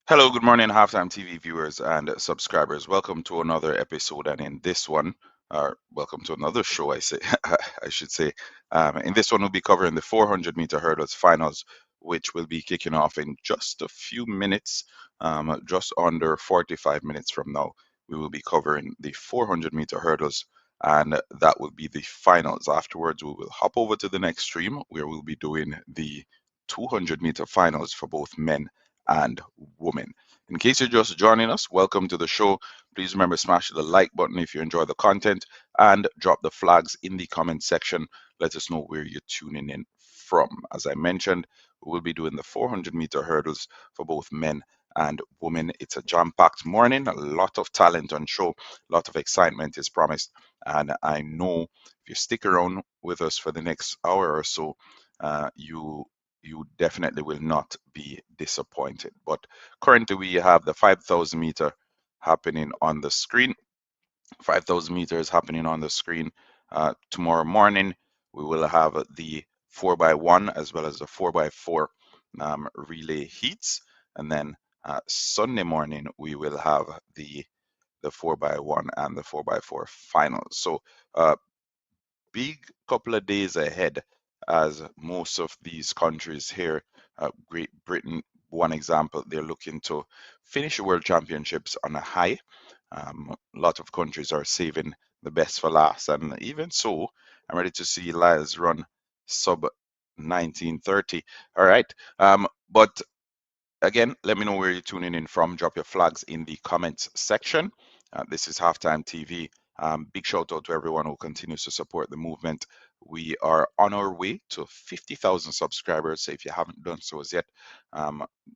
Hello, good morning, Halftime TV viewers and subscribers. Welcome to another episode, and in this one, welcome to another show. I say, I should say. In this one, we'll be covering the 400-meter hurdles finals, which will be kicking off in just a few minutes, just under 45 minutes from now. We will be covering the 400-meter hurdles, and that will be the finals. Afterwards, we will hop over to the next stream where we'll be doing the 200-meter finals for both men and women. In case you're just joining us, welcome to the show. Please remember smash the like button if you enjoy the content and drop the flags in the comment section. Let us know where you're tuning in from. As I mentioned, we will be doing the 400-meter hurdles for both men and women. It's a jam-packed morning, a lot of talent on show, a lot of excitement is promised, and I know if you stick around with us for the next hour or so, you definitely will not be disappointed. But currently, we have the 5,000 meter happening on the screen. 5,000 meters happening on the screen. Tomorrow morning, we will have the 4x1 as well as the 4x4 relay heats. And then Sunday morning, we will have the 4x1 and the 4x4 finals. So, big couple of days ahead as most of these countries here, Great Britain, one example, they're looking to finish the World Championships on a high. A lot of countries are saving the best for last, and even so, I'm ready to see Lyles run sub 1930. All right, but again, let me know where you're tuning in from. Drop your flags in the comments section. This is Halftime TV. Big shout out to everyone who continues to support the movement. We are on our way to 50,000 subscribers. So if you haven't done so as yet,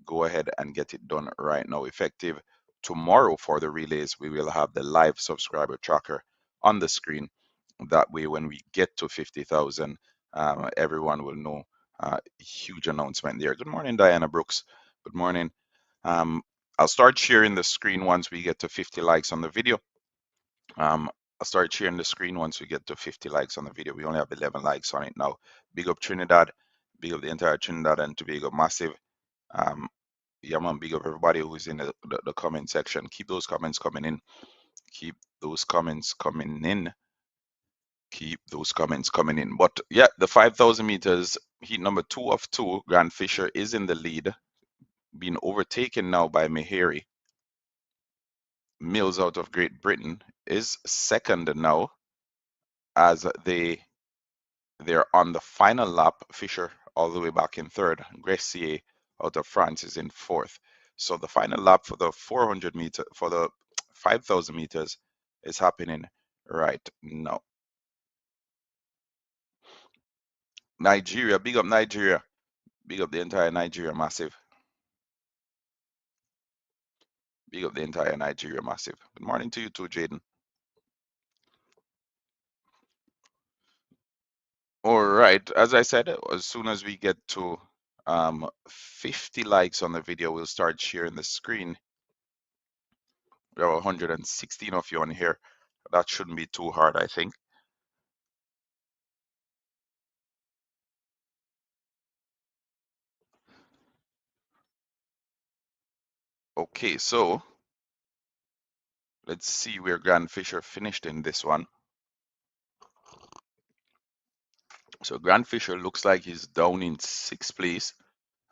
go ahead and get it done right now. Effective tomorrow for the relays, we will have the live subscriber tracker on the screen. That way, when we get to 50,000, everyone will know. Huge announcement there. Good morning, Diana Brooks. Good morning. Um, I'll start sharing the screen once we get to 50 likes on the video. I'll start sharing the screen once we get to 50 likes on the video. We only have 11 likes on it now. Big up Trinidad, big up the entire Trinidad and Tobago massive. Yeah, man, big up everybody who's in the comment section. Keep those comments coming in. Keep those comments coming in. Keep those comments coming in. But yeah, the 5,000 meters heat number 2 of 2, Grant Fisher is in the lead, being overtaken now by Meharry. Mills out of Great Britain is second now as they're on the final lap. Fisher all the way back in third. Gressier out of France is in fourth. So the final lap for the 400 meter for the 5,000 meters is happening right now. Nigeria, big up Nigeria. Big up the entire Nigeria massive. Big up the entire Nigeria massive. Good morning to you too, Jaden. All right, as I said, as soon as we get to 50 likes on the video, we'll start sharing the screen. We have 116 of you on here. That shouldn't be too hard, I think. Okay, so let's see where Grant Fisher finished in this one. So Grant Fisher looks like he's down in 6th place.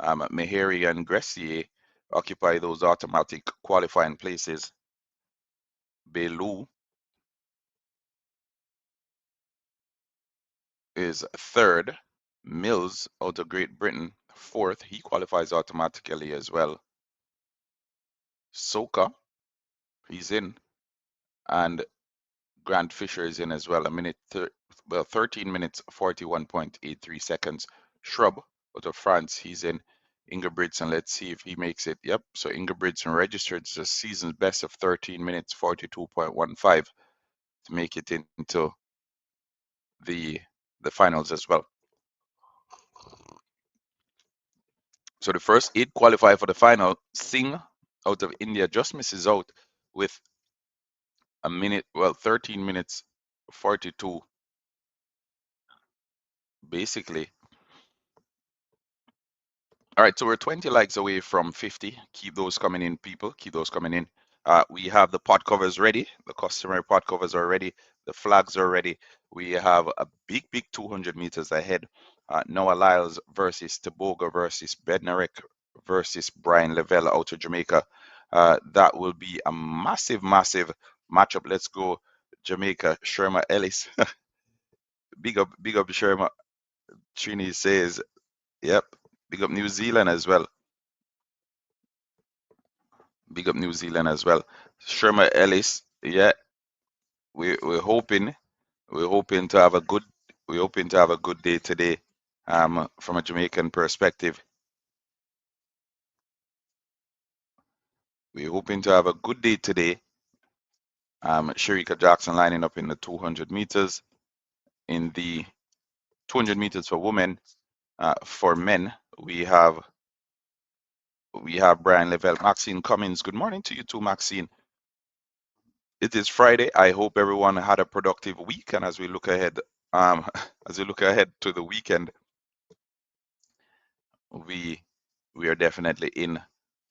Meharry and Gressier occupy those automatic qualifying places. Belou is third. Mills out of Great Britain, fourth. He qualifies automatically as well. Soka, he's in. And Grant Fisher is in as well. 13 minutes, 41.83 seconds. Shrub out of France, he's in. Ingebrigtsen, let's see if he makes it. Yep, so Ingebrigtsen registered the season's best of 13 minutes, 42.15 to make it into the finals as well. So the first 8 qualify for the final. Singh out of India just misses out with 13 minutes 42. Basically, All right, so we're 20 likes away from 50. Keep those coming in, people. Keep those coming in. We have the pot covers ready. The customary pot covers are ready. The flags are ready. We have a big 200 meters ahead. Noah Lyles versus Taboga versus Bednarek versus Brian Lavelle out of Jamaica. That will be a massive matchup. Let's go, Jamaica. Sherma Ellis. Big up, Sherma. Trini says, yep. Big up New Zealand as well. Big up New Zealand as well. Sherma Ellis, yeah, we're hoping to have a good day today. From a Jamaican perspective, we're hoping to have a good day today. Sherika Jackson lining up in the 200 meters. In the 200 meters for women, for men, we have Brian Lavelle, Maxine Cummins. Good morning to you too, Maxine. It is Friday. I hope everyone had a productive week, and as we look ahead, to the weekend, we are definitely in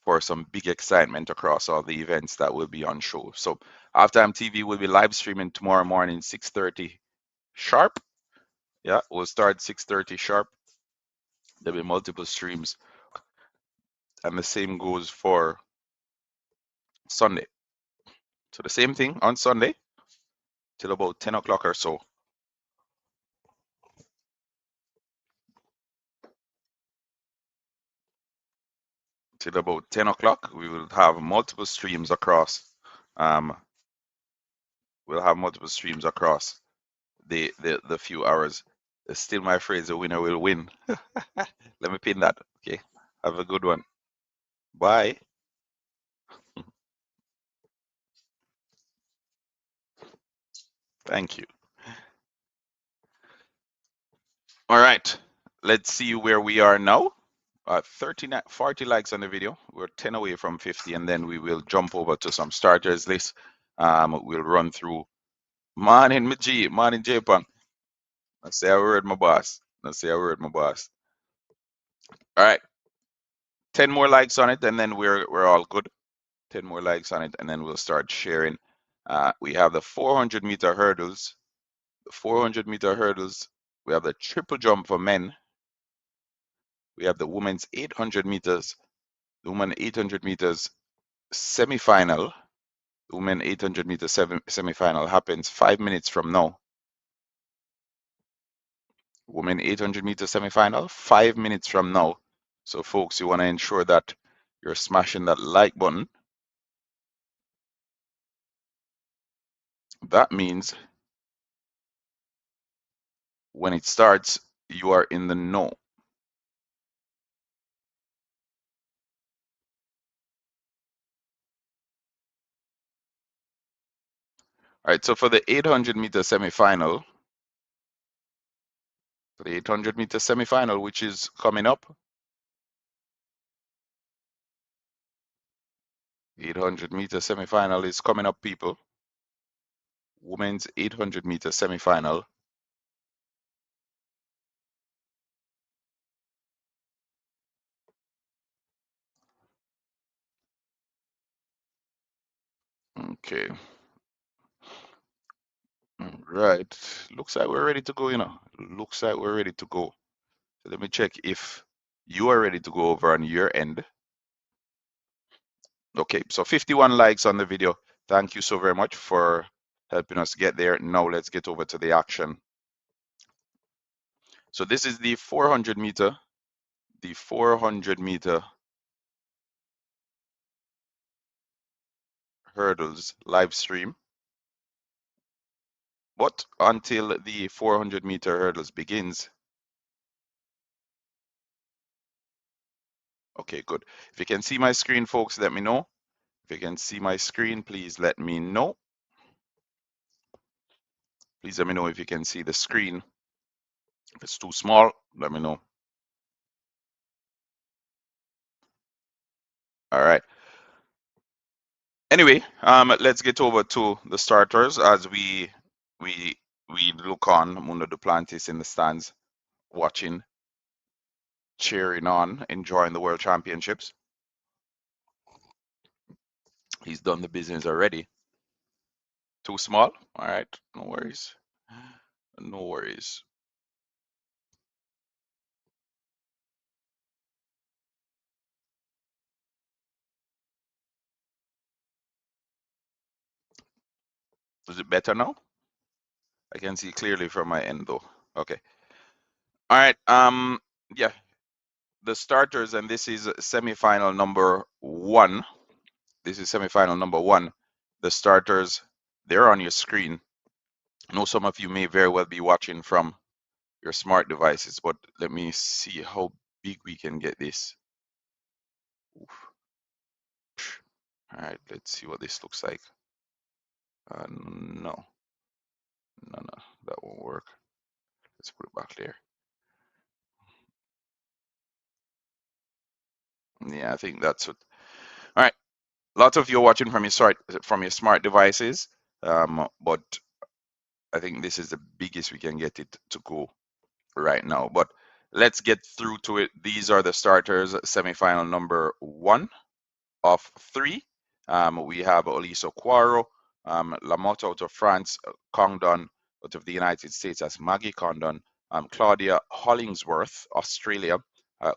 for some big excitement across all the events that will be on show. So, Halftime TV will be live streaming tomorrow morning, 6:30 sharp. Yeah, we'll start 6:30 sharp. There'll be multiple streams, and the same goes for Sunday. So the same thing on Sunday till about 10 o'clock or so. Till about 10 o'clock, we will have multiple streams across. We'll have multiple streams across the few hours. It's still my phrase, the winner will win. Let me pin that. Okay. Have a good one. Bye. Thank you. All right. Let's see where we are now. 40 likes on the video. We're 10 away from 50, and then we will jump over to some starters list. We'll run through. Morning, Morning, J-Punk. I say I word my boss. All right. 10 more likes on it, and then we're all good. 10 more likes on it, and then we'll start sharing. We have the 400-meter hurdles. The 400-meter hurdles. We have the triple jump for men. We have the women's 800 meters. The women 800 meters semi-final. The women 800 meters semi-final happens 5 minutes from now. Women 800 meters semi-final 5 minutes from now. So, folks, you want to ensure that you're smashing that like button. That means when it starts, you are in the know. All right, so for the 800-meter semi-final, which is coming up, 800-meter semi-final is coming up, people. Women's 800-meter semi-final. Okay. Right. Looks like we're ready to go, Looks like we're ready to go. So let me check if you are ready to go over on your end. Okay, so 51 likes on the video. Thank you so very much for helping us get there. Now let's get over to the action. So this is the 400-meter. The 400-meter hurdles live stream. But until the 400-meter hurdles begins. Okay, good. If you can see my screen, folks, let me know. If you can see my screen, please let me know. Please let me know if you can see the screen. If it's too small, let me know. All right. Anyway, let's get over to the starters as we look on Mundo Duplantis in the stands watching cheering on, enjoying the World Championships. He's done the business already. Too small? All right, no worries. No worries. Is it better now? I can see clearly from my end though. Okay. All right. Yeah, the starters, and this is semifinal number one. This is semifinal number one. The starters, they're on your screen. I know some of you may very well be watching from your smart devices, but let me see how big we can get this. Oof. All right, let's see what this looks like. No, no, that won't work. Let's put it back there. Yeah, I think that's what. All right, lots of you are watching from your smart devices, but I think this is the biggest we can get it to go right now. But let's get through to it. These are the starters, semifinal number one of three. We have Oliso Cuaro, Lamotte out of France, Condon out of the United States as Maggie Condon, Claudia Hollingsworth, Australia,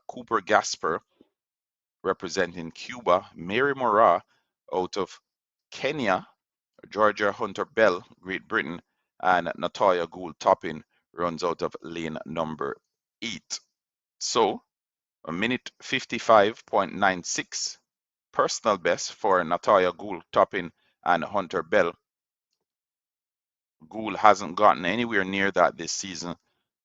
Cooper Gasper representing Cuba, Mary Moraa out of Kenya, Georgia Hunter Bell, Great Britain, and Natoya Gould Toppin runs out of lane number 8. So, a minute 55.96 personal best for Natoya Gould Toppin and Hunter Bell. Gould hasn't gotten anywhere near that this season,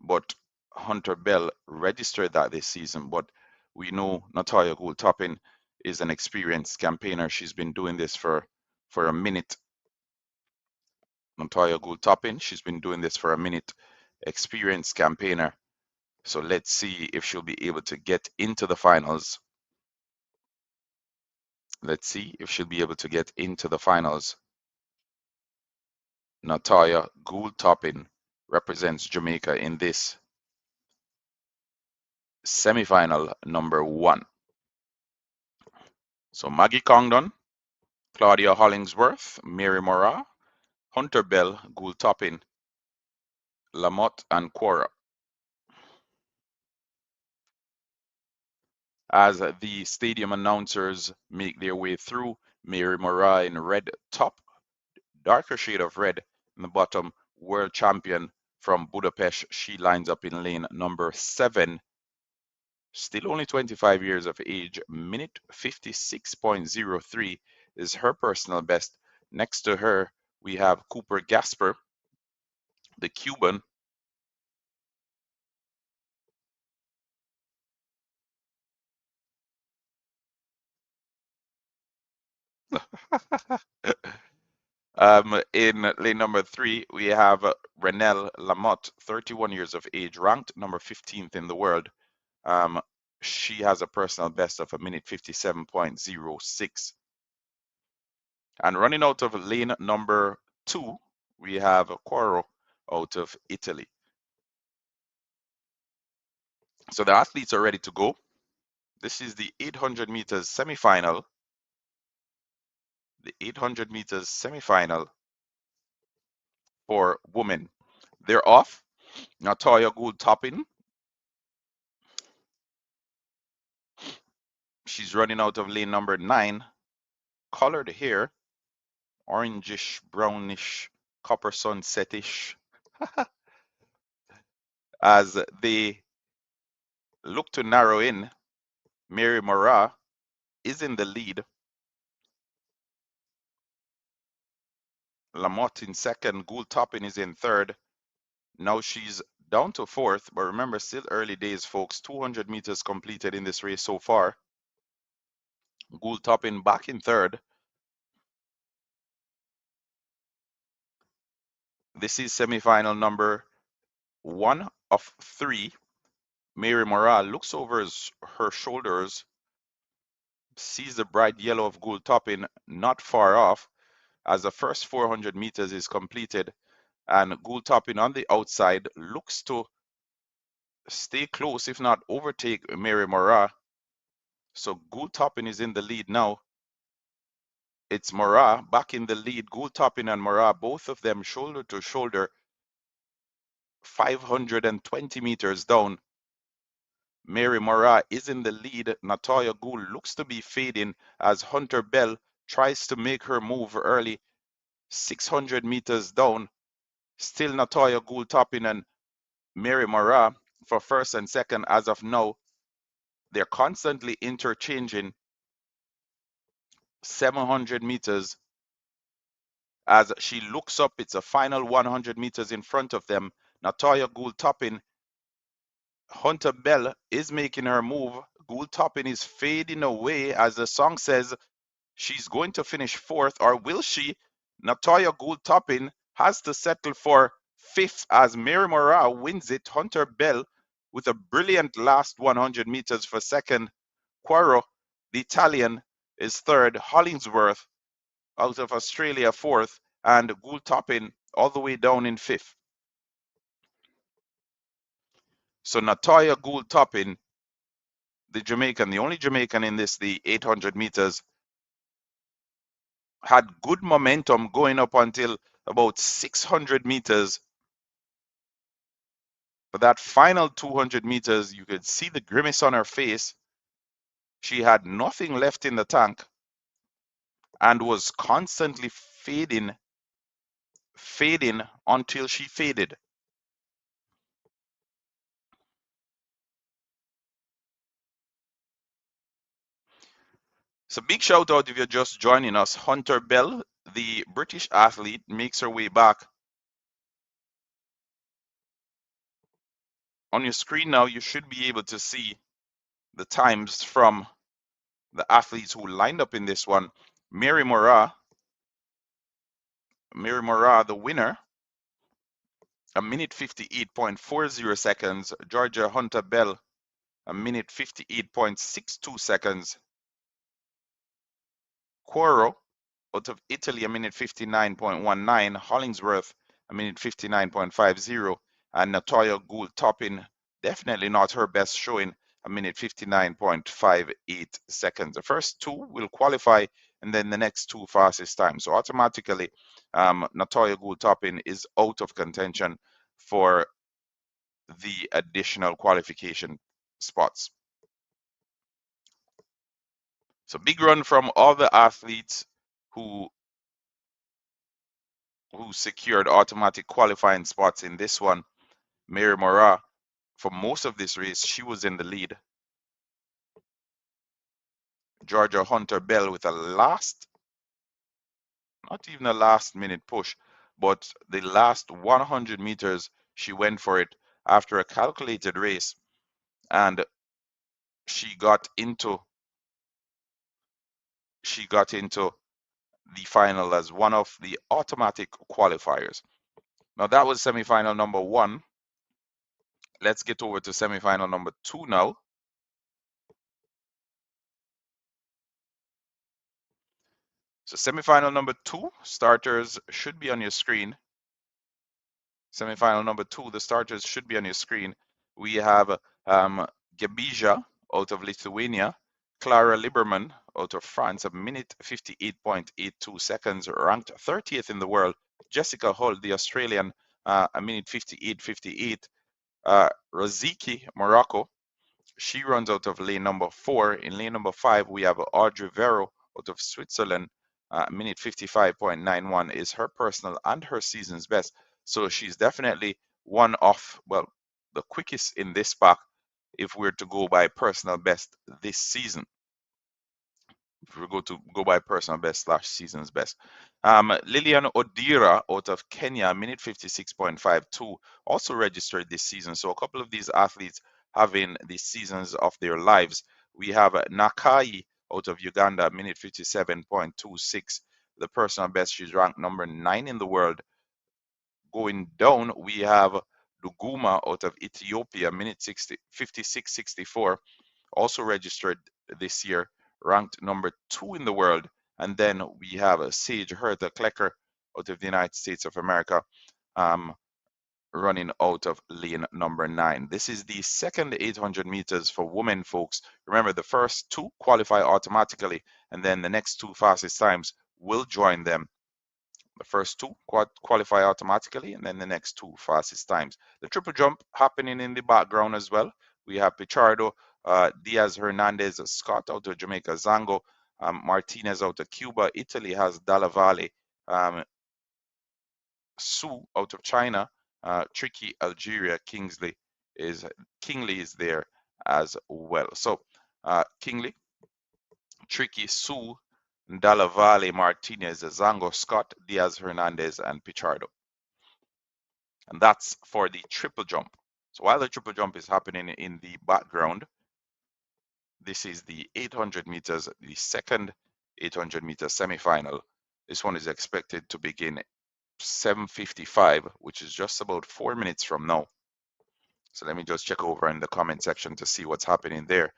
but Hunter Bell registered that this season. But we know Natoya Gould Toppin is an experienced campaigner. She's been doing this for a minute. Natoya Gould Toppin, she's been doing this for a minute. Experienced campaigner. So let's see if she'll be able to get into the finals. Let's see if she'll be able to get into the finals. Natoya Gould Toppin represents Jamaica in this semifinal number one. So Maggie Condon, Claudia Hollingsworth, Mary Moraa, Hunter Bell, Gould Toppin, Lamotte, and Quora. As the stadium announcers make their way through, Mary Moraa in red top, darker shade of red in the bottom, world champion from Budapest. She lines up in lane number 7. Still only 25 years of age, minute 56.03 is her personal best. Next to her, we have Cooper Gasper, the Cuban. In lane number 3, we have Renelle Lamotte, 31 years of age, ranked number 15th in the world. She has a personal best of a minute 57.06. And running out of lane number 2, we have Quoro out of Italy. So the athletes are ready to go. This is the 800 meters semifinal. The 800 meters semifinal for women. They're off. Natoya Gould Toppin. She's running out of lane number 9. Colored hair, orangish, brownish, copper sunsetish. As they look to narrow in, Mary Moraa is in the lead. Lamotte in second. Gould Toppin is in third. Now she's down to fourth, but remember, still early days, folks. 200 meters completed in this race so far. Gould Toppin back in third. This is semifinal number 1 of 3. Mary Moraa looks over her shoulders, sees the bright yellow of Gould Toppin not far off as the first 400 meters is completed, and Gould Toppin on the outside looks to stay close, if not overtake Mary Moraa. So Gould Toppin is in the lead now. It's Moraa back in the lead. Gould Toppin and Moraa, both of them shoulder to shoulder, 520 meters down. Mary Moraa is in the lead. Natalia Gould looks to be fading as Hunter Bell tries to make her move early. 600 meters down. Still Natalia Gould Toppin and Mary Moraa for first and second as of now. They're constantly interchanging. 700 meters. As she looks up, it's a final 100 meters in front of them. Natalia Gould Toppin. Hunter Bell is making her move. Gould Toppin is fading away as the song says she's going to finish fourth, or will she? Natalia Gould Toppin has to settle for fifth as Mary Moraa wins it. Hunter Bell with a brilliant last 100 meters for second. Quaro, the Italian, is third. Hollingsworth out of Australia fourth, and Gould Toppin all the way down in fifth. So Natalia Gould Toppin, the Jamaican, the only Jamaican in this, the 800 meters, had good momentum going up until about 600 meters. But that final 200 meters, you could see the grimace on her face. She had nothing left in the tank and was constantly fading until she faded. So big shout out if you're just joining us. Hunter Bell, the British athlete, makes her way back. On your screen now, you should be able to see the times from the athletes who lined up in this one. Mary Moraa, the winner, a minute 58.40 seconds. Georgia Hunter Bell, a minute 58.62 seconds. Quoro out of Italy, a minute 59.19. Hollingsworth, a minute 59.50. And Natalia Gould Toppin, definitely not her best showing, a minute 59.58 seconds. The first two will qualify, and then the next two fastest times. So automatically, Natalia Gould Toppin is out of contention for the additional qualification spots. So big run from all the athletes who secured automatic qualifying spots in this one. Mary Moraa, for most of this race, she was in the lead. Georgia Hunter Bell with a last, not even a last minute push, but the last 100 meters, she went for it after a calculated race, and she got into the final as one of the automatic qualifiers. Now that was semifinal number one. Let's get over to semifinal number two now. So semifinal number two, starters should be on your screen. Semifinal number two, the starters should be on your screen. We have Gabija out of Lithuania, Clara Liberman out of France, a minute 58.82 seconds, ranked 30th in the world. Jessica Hull, the Australian, a minute 58.58. Raziki, Morocco, she runs out of lane number 4. In lane number 5, we have Audrey Vero out of Switzerland. Minute 55.91 is her personal and her season's best. So she's definitely one of, well, the quickest in this pack if we're to go by personal best this season. If we go by personal best / season's best. Lillian Odira out of Kenya, minute 56.52, also registered this season. So a couple of these athletes having the seasons of their lives. We have Nakai out of Uganda, minute 57.26. The personal best, she's ranked number 9 in the world. Going down, we have Duguma out of Ethiopia, minute 56.64, also registered this year, ranked number 2 in the world. And then we have Sage Hertha Klecker out of the United States of America, running out of lane number 9. This is the second 800 meters for women, folks. Remember, the first two qualify automatically, and then the next two fastest times will join them. The first two qualify automatically, and then the next two fastest times. The triple jump happening in the background as well. We have Pichardo, Diaz Hernandez, Scott out of Jamaica, Zango, Martinez out of Cuba. Italy has Dalla Valle, Su out of China, Tricky Algeria, Kingley is there as well. So Kingley, Tricky, Su, Dalla Valle, Martinez, Zango, Scott, Diaz Hernandez, and Pichardo. And that's for the triple jump. So while the triple jump is happening in the background, this is the 800 meters, the second 800 meter semifinal. This one is expected to begin 7:55, which is just about 4 minutes from now. So let me just check over in the comment section to see what's happening there.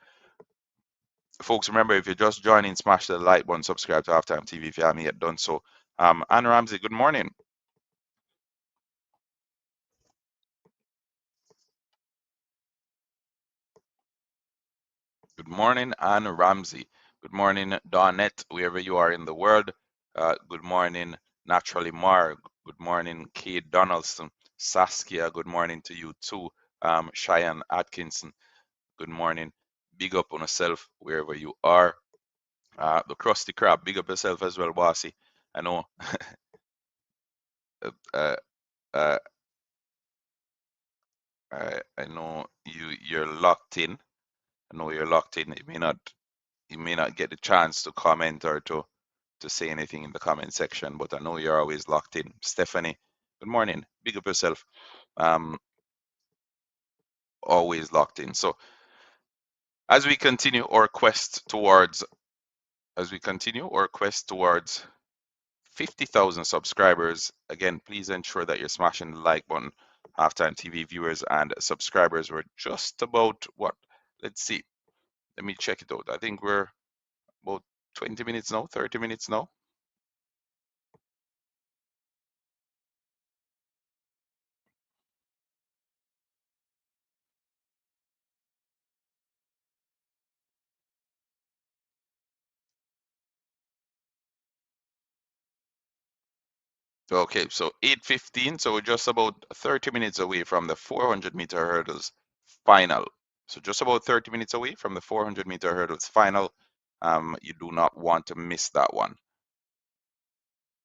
Folks, remember, if you're just joining, smash the like button, subscribe to Halftime TV if you haven't yet done so. Anne Ramsey, good morning. Good morning, Anne Ramsey. Good morning, Dawnette, wherever you are in the world. Good morning, Naturally Mar. Good morning, Kate Donaldson. Saskia, good morning to you too. Cheyenne Atkinson, good morning. Big up on yourself wherever you are. The Krusty Krab, big up yourself as well, bossy. I know. uh, uh, I know you're locked in. I know you're locked in. You may not get the chance to comment or to say anything in the comment section, but I know you're always locked in. Stephanie, good morning. Big up yourself. Always locked in. So as we continue our quest towards 50,000 subscribers, again, please ensure that you're smashing the like button. Halftime TV viewers and subscribers, we're just about what? Let's see. Let me check it out. I think we're about 20 minutes now, 30 minutes now. Okay, so 8:15, so we're just about 30 minutes away from the 400-meter hurdles final. So just about 30 minutes away from the 400-meter hurdles final. You do not want to miss that one.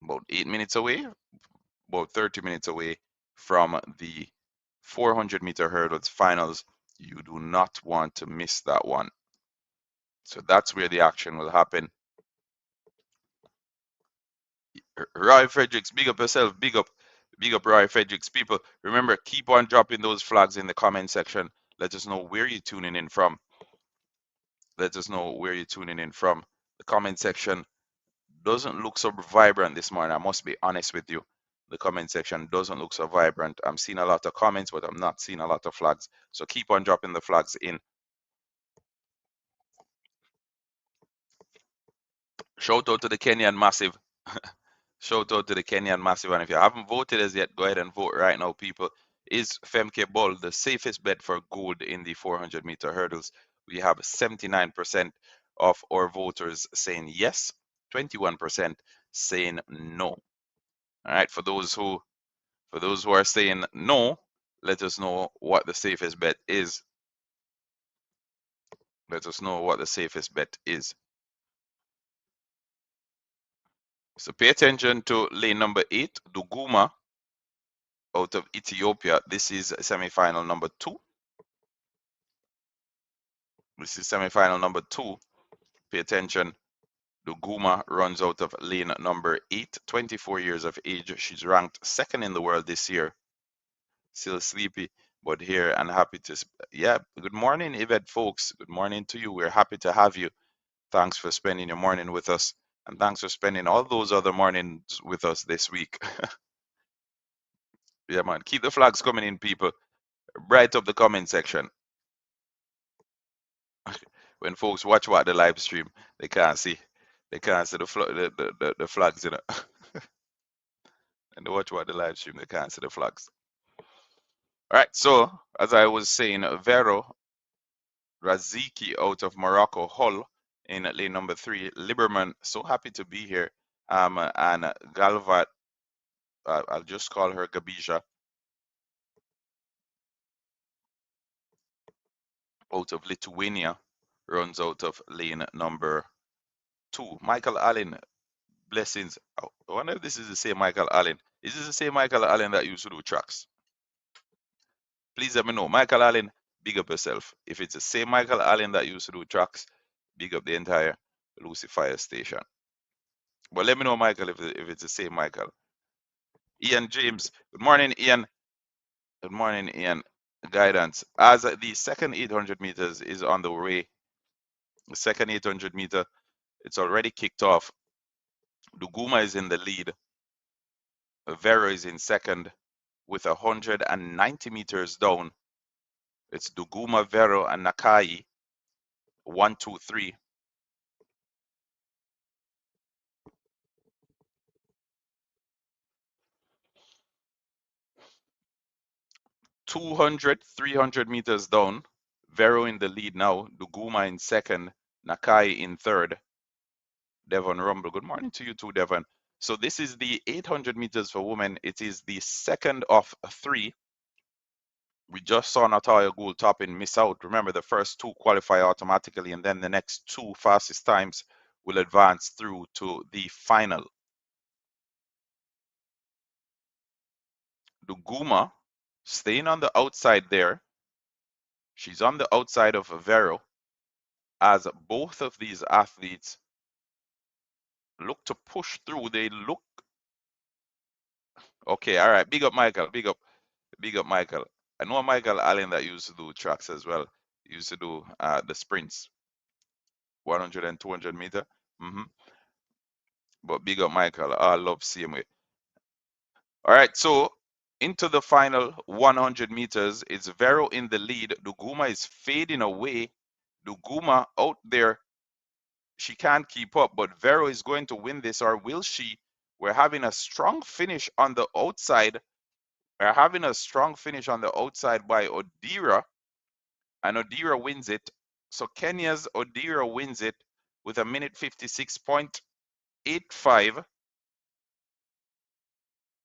About 8 minutes away, about 30 minutes away from the 400-meter hurdles finals. You do not want to miss that one. So that's where the action will happen. Roy Fredericks, big up yourself, big up Roy Fredericks. People, remember, keep on dropping those flags in the comment section. Let us know where you're tuning in from. Let us know where you're tuning in from. The comment section doesn't look so vibrant this morning. I must be honest with you. The comment section doesn't look so vibrant. I'm seeing a lot of comments, but I'm not seeing a lot of flags. So keep on dropping the flags in. Shout out to the Kenyan Massive. Shout out to the Kenyan Massive. And if you haven't voted as yet, go ahead and vote right now, people. Is Femke Bol the safest bet for gold in the 400-meter hurdles? We have 79% of our voters saying yes, 21% saying no. All right, for those who are saying no, let us know what the safest bet is. Let us know what the safest bet is. So pay attention to lane number 8, Duguma out of Ethiopia. This is semi-final number 2. This is semi-final number 2. Pay attention. Duguma runs out of lane number 8, 24 years of age. She's ranked 2nd in the world this year. Still sleepy, but here and happy to. Yeah, good morning, Yvette, folks. Good morning to you. We're happy to have you. Thanks for spending your morning with us. And thanks for spending all those other mornings with us this week. Yeah, man. Keep the flags coming in, people. Bright up the comment section. When folks watch the live stream, they can't see the flags, you know. And they watch the live stream, they can't see the flags. All right, so as I was saying, Vero Raziki out of Morocco, Hull in lane number 3. Liberman, so happy to be here. And Galvat, I'll just call her Gabija, out of Lithuania, runs out of lane number 2. Michael Allen, blessings. Oh, I wonder if this is the same Michael Allen. Is this the same Michael Allen that used to do tracks? Please let me know. Michael Allen, big up yourself. If it's the same Michael Allen that used to do tracks, big up the entire Lucifer station. But let me know, Michael, if it's the same Michael. Ian James. Good morning, Ian. Good morning, Ian. Guidance. As the second 800 meters is on the way, the second 800 meter, it's already kicked off. Duguma is in the lead. Vera is in second with 190 meters down. It's Duguma, Vero, and Nakai. 1, 2, 3. 200, 300 meters down. Vero in the lead now. Duguma in second. Nakai in third. Devon Rumble. Good morning to you too, Devon. So this is the 800 meters for women. It is the second of 3. We just saw Natalia Gould Toppin miss out. Remember, the first 2 qualify automatically, and then the next 2 fastest times will advance through to the final. Duguma staying on the outside there. She's on the outside of Vero as both of these athletes look to push through. They look okay. All right, big up Michael. Big up Michael. I know Michael Allen that used to do tracks as well. He used to do the sprints, 100 and 200 meter. But big up Michael. I love seeing him. All right, so into the final 100 meters, it's Vero in the lead. Duguma is fading away. Duguma out there, she can't keep up, but Vero is going to win this, or will she? We're having a strong finish on the outside. We're having a strong finish on the outside by Odira, and Odira wins it. So Kenya's Odira wins it with a minute 56.85.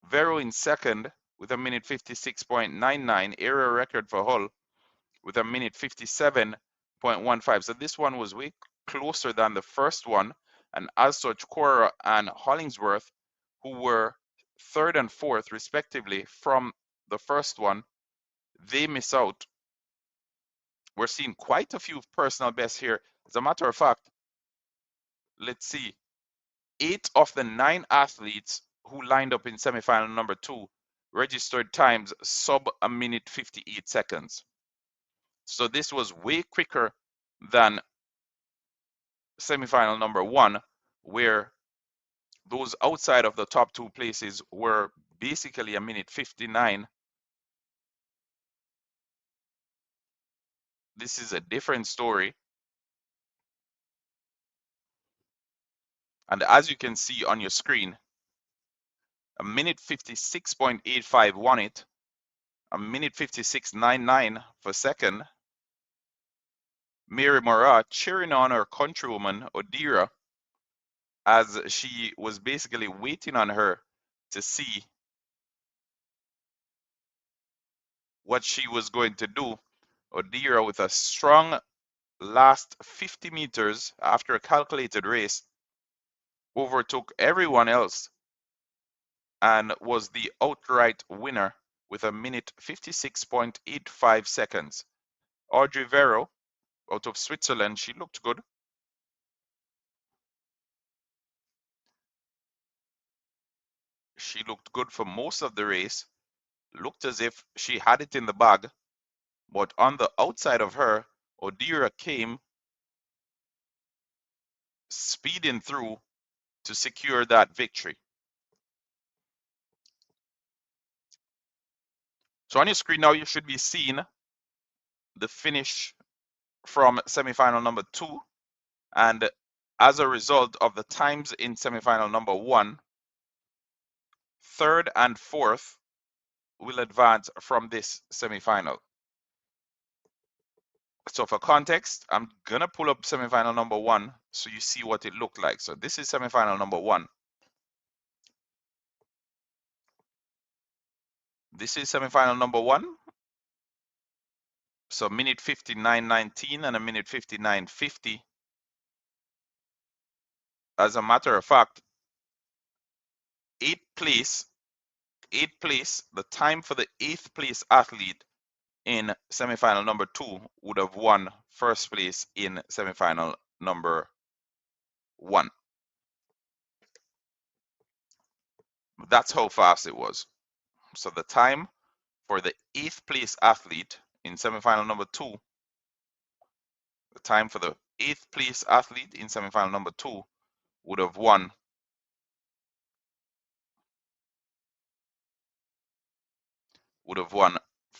Vero in second with a minute 56.99. Area record for Hull with a minute 57.15. So this one was way closer than the first one. And as such, Cora and Hollingsworth, who were third and fourth respectively from the first one, they miss out. We're seeing quite a few personal bests here. As a matter of fact, let's see, 8 of the 9 athletes who lined up in semifinal number 2 registered times sub a minute 58 seconds. So this was way quicker than semifinal number 1, where those outside of the top 2 places were basically a minute 59. This is a different story. And as you can see on your screen, a minute 56.85 won it, a minute 56.99 for second. Mary Morat cheering on her countrywoman Odira as she was basically waiting on her to see what she was going to do. Odira, with a strong last 50 meters after a calculated race, overtook everyone else and was the outright winner with a minute 56.85 seconds. Audrey Vero out of Switzerland, she looked good. She looked good for most of the race, looked as if she had it in the bag, but on the outside of her, Odira came speeding through to secure that victory. So on your screen now, you should be seeing the finish from semifinal number 2. And as a result of the times in semifinal number 1, third and fourth will advance from this semifinal. So for context, I'm gonna pull up semifinal number 1 so you see what it looked like. So this is semifinal number 1. This is semifinal number 1. So minute 59.19 and a minute 59.50. As a matter of fact, eighth place, the time for the 8th place athlete in semifinal number 2 would have won first place in semifinal number 1. That's how fast it was. So the time for the 8th place athlete in semifinal number 2, the time for the 8th place athlete in semifinal number 2 would have won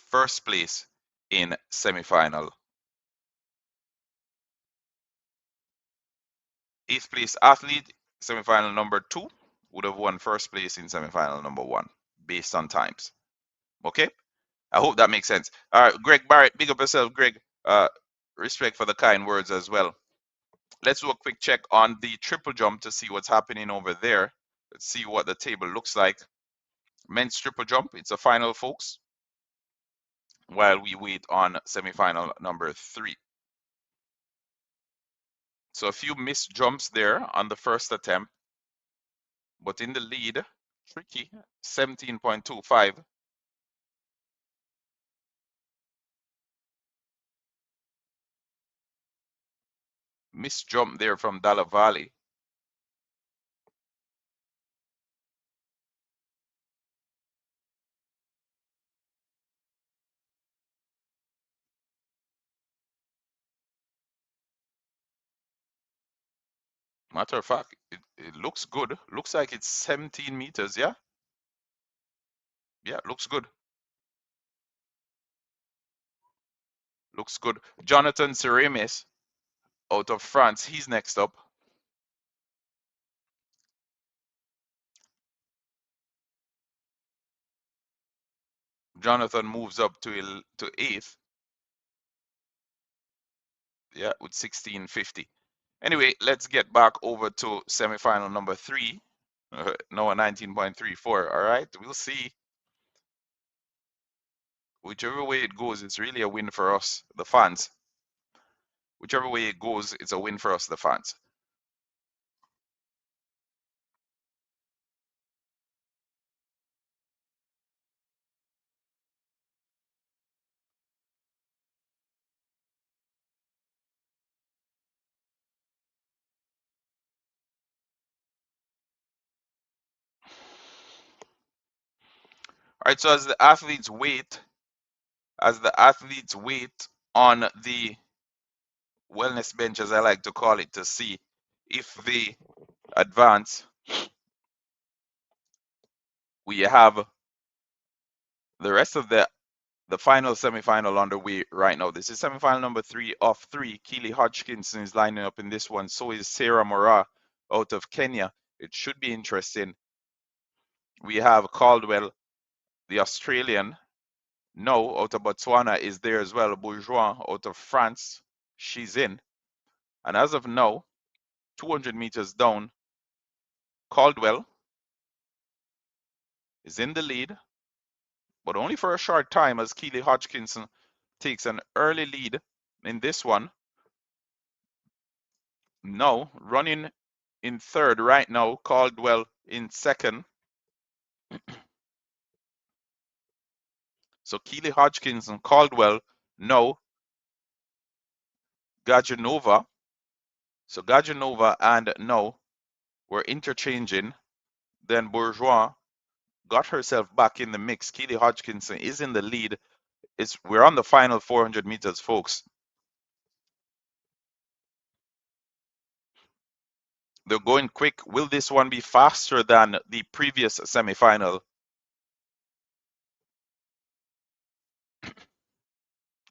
first place in semifinal. 8th place athlete, semifinal number 2, would have won first place in semifinal number 1 based on times. Okay? I hope that makes sense. All right, Greg Barrett, big up yourself, Greg. Respect for the kind words as well. Let's do a quick check on the triple jump to see what's happening over there. Let's see what the table looks like. Men's triple jump, it's a final, folks, while we wait on semifinal number 3. So a few missed jumps there on the first attempt, but in the lead, tricky, 17.25. Missed jump there from Dalla Valle. Matter of fact, it looks good. Looks like it's 17 meters, yeah? Yeah, looks good. Looks good. Jonathan Ceremis out of France, he's next up. Jonathan moves up to 8th. Yeah, with 16.50. Anyway, let's get back over to semifinal number 3. No, 19.34. All right, we'll see. Whichever way it goes, it's really a win for us, the fans. Whichever way it goes, it's a win for us, the fans. All right, so as the athletes wait on the wellness bench, as I like to call it, to see if they advance, we have the rest of the final semifinal underway right now. This is semifinal number 3 of 3. Keely Hodgkinson is lining up in this one. So is Sarah Mora out of Kenya. It should be interesting. We have Caldwell, the Australian. No, out of Botswana is there as well. Bourgeois out of France. She's in. And as of now, 200 meters down, Caldwell is in the lead, but only for a short time as Keely Hodgkinson takes an early lead in this one. No, running in third right now, Caldwell in second. So Keely Hodgkinson, Caldwell, no, Gajanova. So Gajanova and no were interchanging. Then Bourgeois got herself back in the mix. Keely Hodgkinson is in the lead. We're on the final 400 meters, folks. They're going quick. Will this one be faster than the previous semifinal?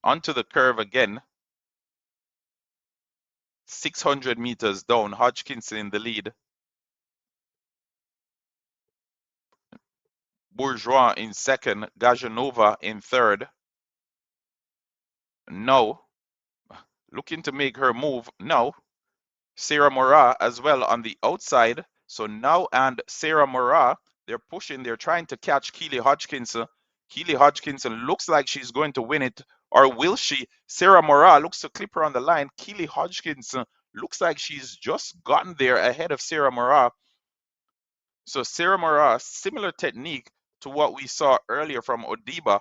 Onto the curve again. 600 meters down. Hodgkinson in the lead. Bourgeois in second, Gajanova in third. Now, looking to make her move now. Sarah Morat as well on the outside. So now and Sarah Morat, they're pushing, they're trying to catch Keely Hodgkinson. Keely Hodgkinson looks like she's going to win it, or will she? Sarah Morat looks to clip her on the line. Keely Hodgkinson looks like she's just gotten there ahead of Sarah Morat. So Sarah Morat, similar technique to what we saw earlier from Odiba,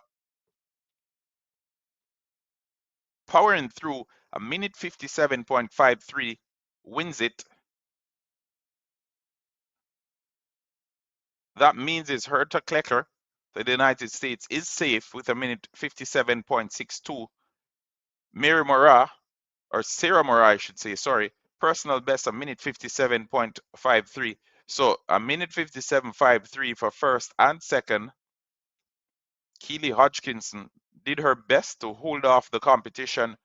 powering through a minute 57.53, wins it. That means is Herta Klecker, the United States, is safe with a minute 57.62. Mary Morat, or Sarah Morat, I should say, sorry, personal best a minute 57.53. So a minute 57.53 for first and second. Keely Hodgkinson did her best to hold off the competition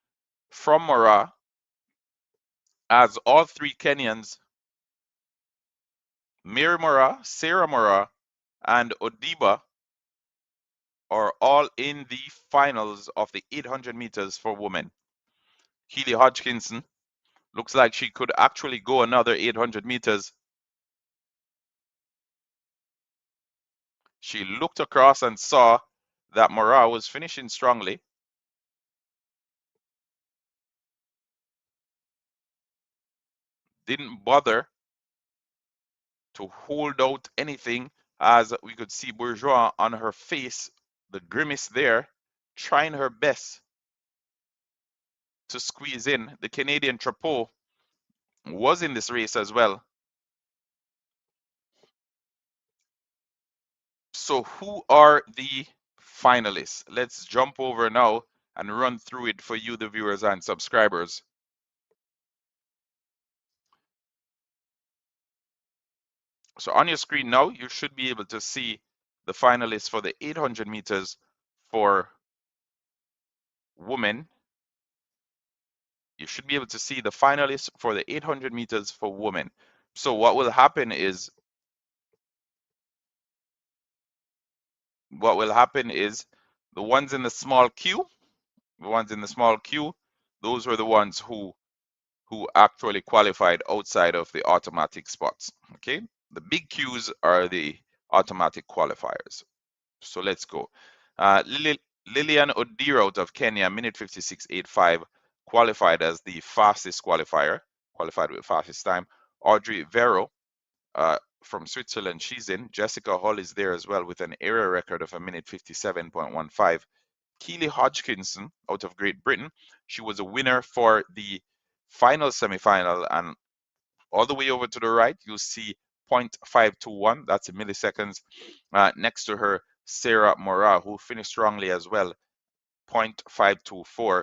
from Morat, as all three Kenyans, Mary Morat, Sarah Morat, and Odiba, are all in the finals of the 800 meters for women. Keely Hodgkinson looks like she could actually go another 800 meters. She looked across and saw that Morat was finishing strongly. Didn't bother to hold out anything, as we could see Bourgeois on her face, the grimace there, trying her best to squeeze in. The Canadian Trapeau was in this race as well. So who are the finalists? Let's jump over now and run through it for you, the viewers and subscribers. So on your screen now, you should be able to see the finalists for the 800 meters for women. You should be able to see the finalists for the 800 meters for women. So what will happen is the ones in the small queue, those were the ones who actually qualified outside of the automatic spots. Okay, the big queues are the automatic qualifiers. So let's go. Lillian Odira out of Kenya, minute 56.85, qualified as the fastest qualifier, qualified with fastest time. Audrey Vero from Switzerland, she's in. Jessica Hall is there as well with an area record of a minute 57.15. Keely Hodgkinson out of Great Britain, she was a winner for the final semifinal, and all the way over to the right, you'll see 0.521, that's in milliseconds. Next to her, Sarah Morat, who finished strongly as well, 0.524,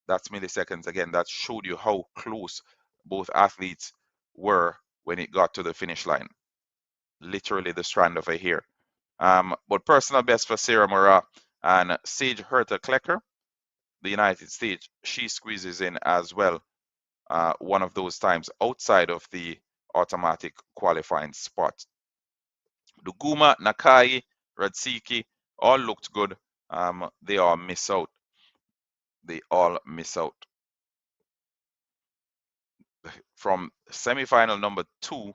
that's milliseconds. Again, that showed you how close both athletes were when it got to the finish line. Literally the strand of a hair. But personal best for Sarah Morat, and Sage Herta Klecker, the United States, she squeezes in as well. One of those times outside of the automatic qualifying spot. Duguma, Nakai, Radsiki all looked good. They all miss out. They all miss out. From semifinal number two,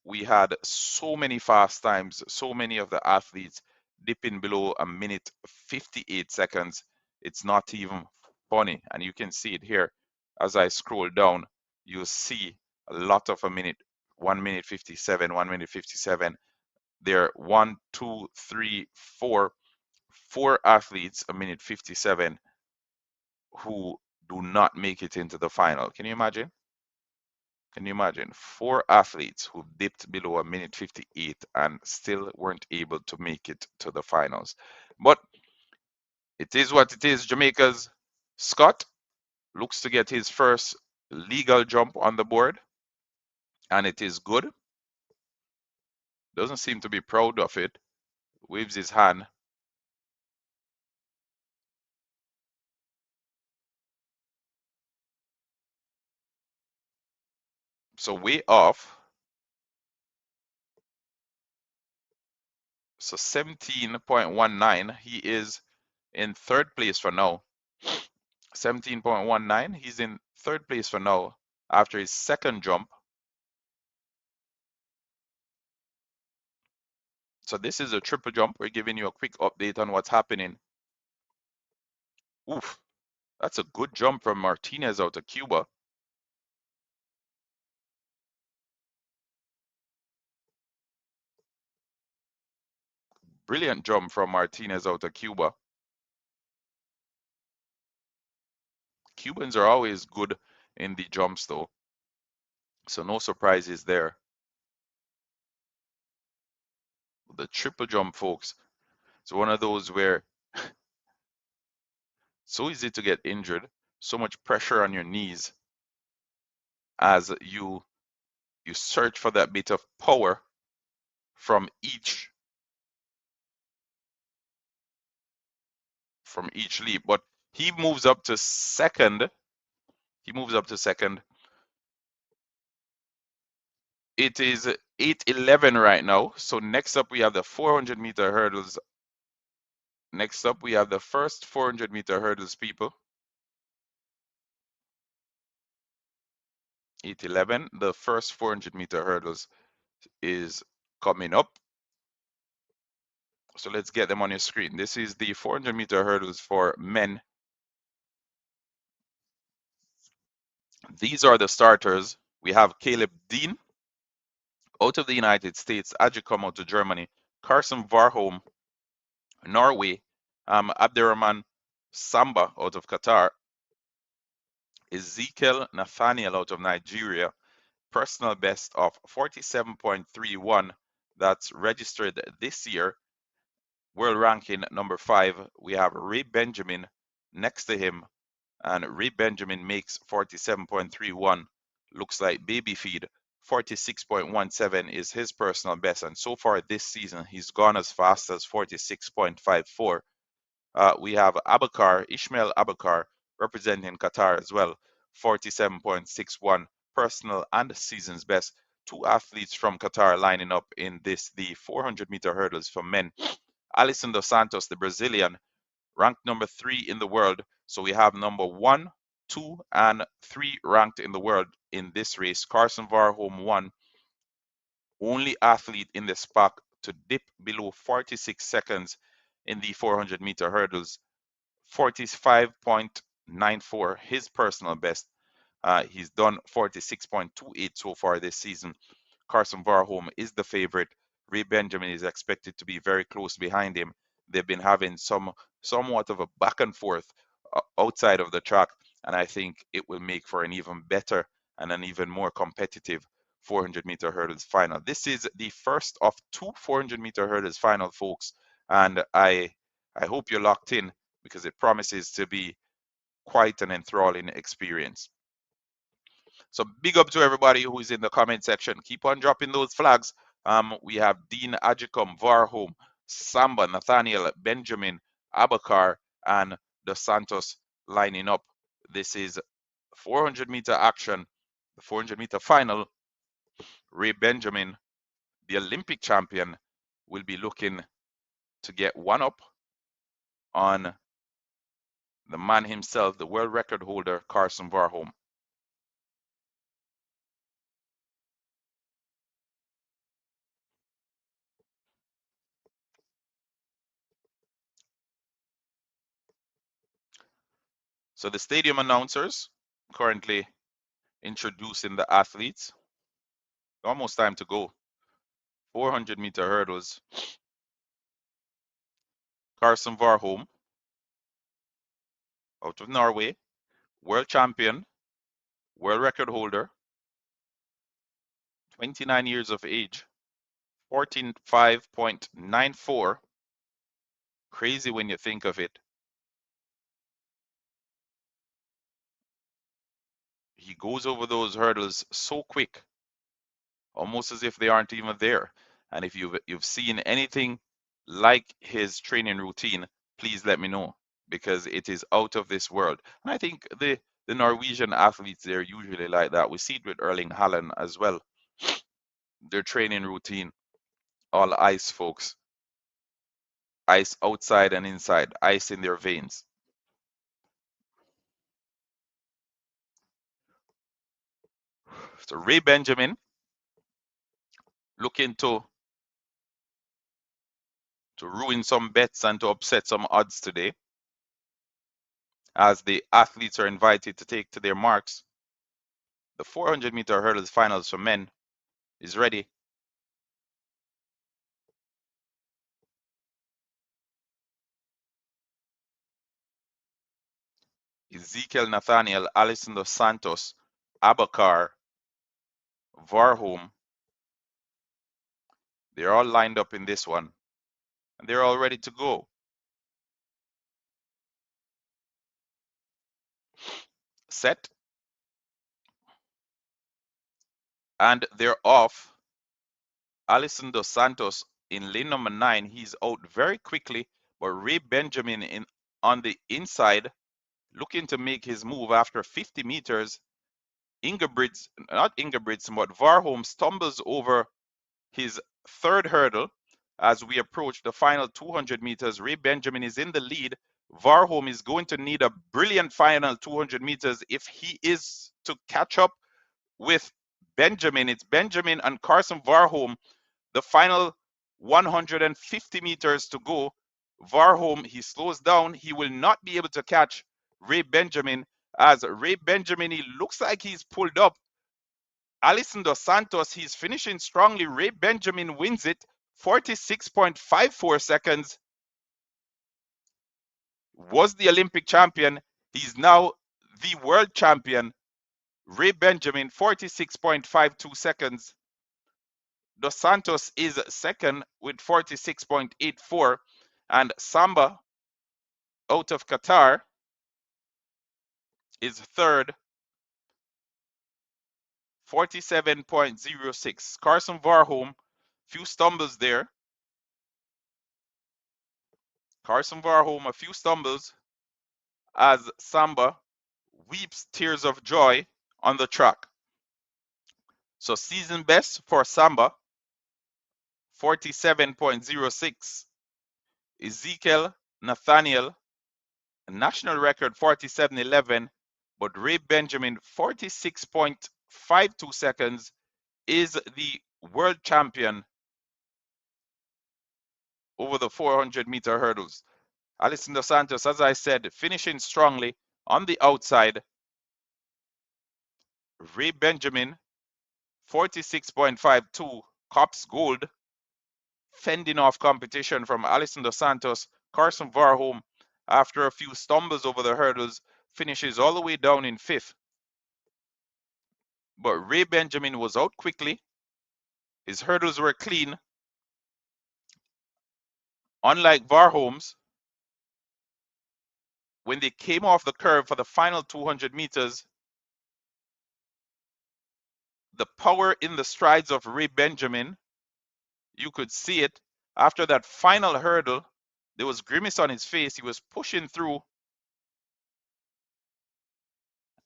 we had so many fast times, so many of the athletes dipping below a minute 58 seconds. It's not even funny. And you can see it here. As I scroll down, you'll see a lot of a minute, 1 minute 57, 1 minute 57. There are 1, 2, 3, 4, 4 athletes a minute 57 who do not make it into the final. Can you imagine? Can you imagine 4 athletes who dipped below a minute 58 and still weren't able to make it to the finals? But it is what it is. Jamaica's Scott looks to get his first legal jump on the board, and it is good. Doesn't seem to be proud of it. Waves his hand. So way off. So 17.19. He is in third place for now. 17.19. He's in third place for now after his second jump. So this is a triple jump. We're giving you a quick update on what's happening. Oof, that's a good jump from Martinez out of Cuba. Brilliant jump from Martinez out of Cuba. Cubans are always good in the jumps though, so no surprises there. The triple jump, folks, it's one of those where so easy to get injured, so much pressure on your knees as you search for that bit of power from each leap. But he moves up to second. He moves up to second. It is 8:11 right now. So next up we have the 400-meter hurdles. Next up we have the first 400-meter hurdles, people. 8:11. The first 400-meter hurdles is coming up. So let's get them on your screen. This is the 400-meter hurdles for men. These are the starters. We have Caleb Dean out of the United States, Ajicum out of Germany, Carson Varholm, Norway, Abderrahman Samba out of Qatar, Ezekiel Nathaniel out of Nigeria, personal best of 47.31. That's registered this year. World ranking number 5. We have Ray Benjamin next to him, and Ray Benjamin makes 47.31. Looks like baby feed. 46.17 is his personal best, and so far this season he's gone as fast as 46.54. We have Ishmael Abakar, representing Qatar as well, 47.61 personal and season's best. Two athletes from Qatar lining up in the 400-meter hurdles for men. Alisson dos Santos, the Brazilian, ranked number 3 in the world. So we have number 1, 2, and 3 ranked in the world in this race. Carson Varholm won. Only athlete in this pack to dip below 46 seconds in the 400-meter hurdles. 45.94, his personal best. He's done 46.28 so far this season. Carson Varholm is the favorite. Ray Benjamin is expected to be very close behind him. They've been having somewhat of a back and forth outside of the track, and I think it will make for an even better and an even more competitive 400-meter hurdles final. This is the first of 2 400-meter hurdles final, folks, and I hope you're locked in because it promises to be quite an enthralling experience. So big up to everybody who is in the comment section. Keep on dropping those flags. We have Dean Ajicum, Varholm, Samba, Nathaniel, Benjamin, Abakar, and Dos Santos lining up. This is 400-meter action, the 400-meter final. Ray Benjamin, the Olympic champion, will be looking to get one up on the man himself, the world record holder, Carson Varholm. So the stadium announcers currently introducing the athletes. Almost time to go. 400-meter hurdles. Carson Varholm out of Norway, world champion, world record holder, 29 years of age, 14.5.94. Crazy when you think of it. He goes over those hurdles so quick, almost as if they aren't even there. And if you've seen anything like his training routine, please let me know, because it is out of this world. And I think the Norwegian athletes, they're usually like that. We see it with Erling Haaland as well. Their training routine, all ice, folks. ice outside and inside, ice in their veins. So Ray Benjamin looking to ruin some bets and to upset some odds today, as the athletes are invited to take to their marks. The 400-meter hurdles finals for men is ready. Ezekiel Nathaniel, Alison dos Santos, Abakar, Varholm, they're all lined up in this one, and they're all ready to go. Set, and they're off. Alison dos Santos in lane number 9, he's out very quickly, but Ray Benjamin on the inside, looking to make his move after 50 meters. Not Ingebrigtsen, but Varholm stumbles over his third hurdle as we approach the final 200 meters. Ray Benjamin is in the lead. Varholm is going to need a brilliant final 200 meters if he is to catch up with Benjamin. It's Benjamin and Carson Varholm. The final 150 meters to go. Varholm, he slows down. He will not be able to catch Ray Benjamin, as Ray Benjamin, he looks like he's pulled up. Alison dos Santos, he's finishing strongly. Ray Benjamin wins it, 46.54 seconds. Was the Olympic champion. He's now the world champion. Ray Benjamin, 46.52 seconds. Dos Santos is second with 46.84. And Samba, out of Qatar, is third, 47.06. Carson Varholm, few stumbles there. Carson Varholm, a few stumbles as Samba weeps tears of joy on the track. So season best for Samba, 47.06. Ezekiel Nathaniel, national record 47.11, but Ray Benjamin, 46.52 seconds, is the world champion over the 400-meter hurdles. Alison dos Santos, as I said, finishing strongly on the outside. Ray Benjamin, 46.52, cops gold, fending off competition from Alison dos Santos. Carson Varholm, after a few stumbles over the hurdles, finishes all the way down in 5th. But Ray Benjamin was out quickly. His hurdles were clean. Unlike Varholm's, when they came off the curve for the final 200 meters, the power in the strides of Ray Benjamin, you could see it. After that final hurdle, there was grimace on his face. He was pushing through.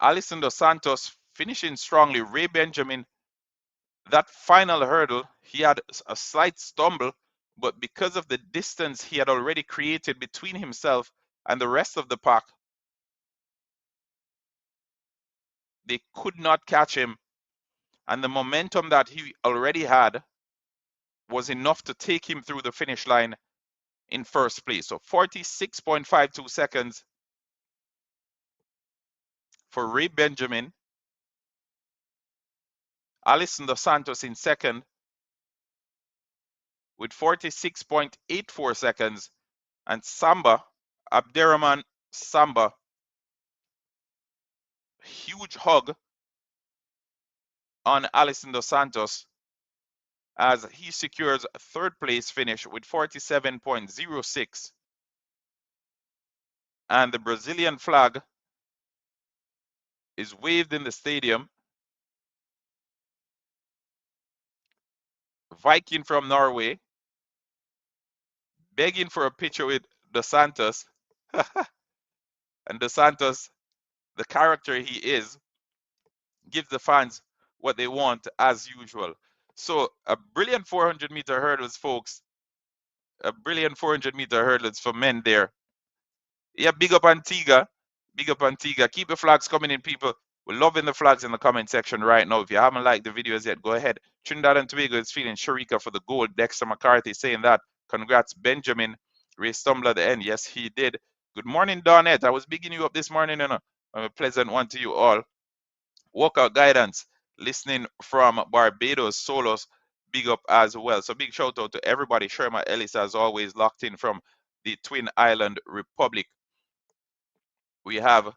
Alison dos Santos finishing strongly. Ray Benjamin, that final hurdle, he had a slight stumble, but because of the distance he had already created between himself and the rest of the pack, they could not catch him. And the momentum that he already had was enough to take him through the finish line in first place. So 46.52 seconds for Ray Benjamin. Alison dos Santos in second with 46.84 seconds. And Samba, Abderrahman Samba, huge hug on Alison dos Santos as he secures a third place finish with 47.06. And the Brazilian flag is waved in the stadium. Viking from Norway begging for a picture with dos Santos. And dos Santos, the character he is, gives the fans what they want as usual. So a brilliant 400-meter hurdles, folks. A brilliant 400-meter hurdles for men there. Yeah, big up Antigua. Big up Antigua. Keep the flags coming in, people. We're loving the flags in the comment section right now. If you haven't liked the videos yet, go ahead. Trinidad and Tobago is feeling Sharika for the gold. Dexter McCarthy saying that. Congrats, Benjamin. Ray stumbled at the end. Yes, he did. Good morning, Donette. I was bigging you up this morning, and a pleasant one to you all. Workout guidance, listening from Barbados, Solos, big up as well. So big shout out to everybody. Sherma Ellis, as always, locked in from the Twin Island Republic. We have